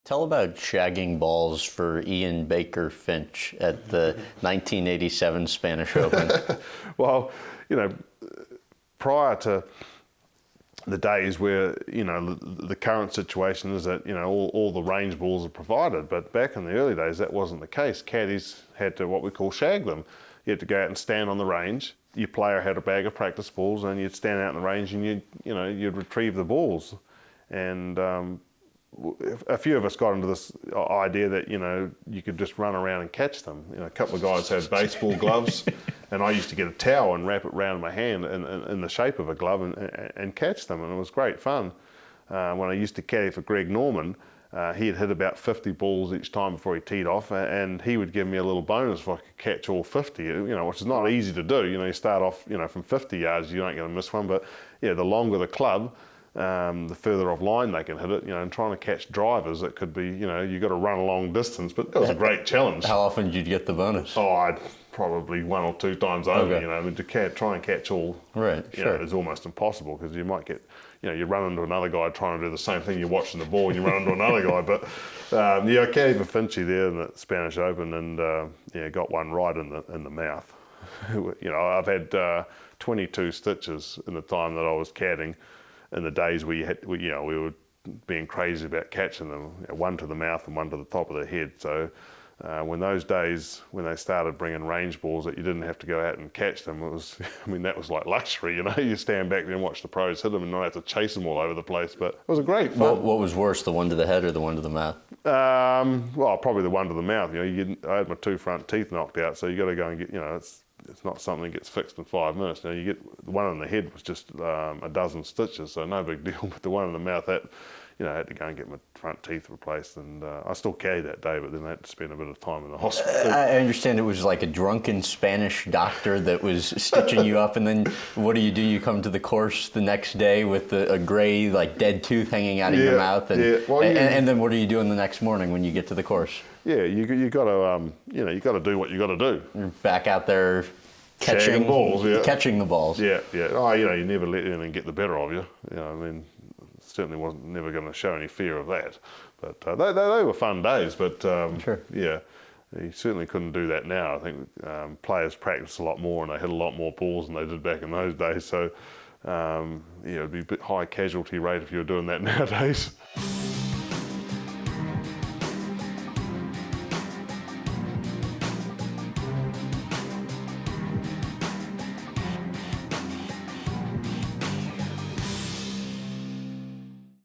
Tell about shagging balls for Ian Baker Finch at the 1987 Spanish Open. Well, prior to the days where, the current situation is that, all the range balls are provided. But back in the early days, that wasn't the case. Caddies had to what we call shag them. You had to go out and stand on the range. Your player had a bag of practice balls and you'd stand out in the range and you'd retrieve the balls. And a few of us got into this idea that, you could just run around and catch them. A couple of guys had baseball gloves and I used to get a towel and wrap it around my hand in the shape of a glove and catch them, and it was great fun. When I used to caddy for Greg Norman, he had hit about 50 balls each time before he teed off, and he would give me a little bonus if I could catch all 50, which is not easy to do. You start off, from 50 yards, you ain't going to miss one, but the longer the club, the further off line they can hit it, and trying to catch drivers, it could be, you've got to run a long distance, but it was a great challenge. How often did you get the bonus? Oh, I'd probably one or two times over, to try and catch all, sure. Is almost impossible, because you might get, you run into another guy trying to do the same thing, you're watching the ball and you run into another guy, but I caddied for Finchy there in the Spanish Open and got one right in the mouth. I've had 22 stitches in the time that I was caddying. In the days we were being crazy about catching them, one to the mouth and one to the top of the head. So when they started bringing range balls that you didn't have to go out and catch them, that was like luxury. You stand back there and watch the pros hit them and not have to chase them all over the place. But it was a great fun. What was worse, the one to the head or the one to the mouth? Well, probably the one to the mouth. I had my two front teeth knocked out, so you got to go and get. It's not something that gets fixed in 5 minutes. You get the one in the head was just a dozen stitches, so no big deal. But the one in the mouth, I had to go and get my front teeth replaced, and I still caddied that day. But then I had to spend a bit of time in the hospital. I understand it was like a drunken Spanish doctor that was stitching you up, and then what do? You come to the course the next day with a gray, like dead tooth hanging out of your mouth, and then what are you doing the next morning when you get to the course? Yeah, you got to you got to do what you got to do. You're back out there catching balls, catching the balls. Yeah. Oh, you never let anything get the better of you. Certainly wasn't never going to show any fear of that. But they were fun days. But sure. Yeah, you certainly couldn't do that now. I think players practice a lot more and they hit a lot more balls than they did back in those days. So it'd be a bit high casualty rate if you were doing that nowadays.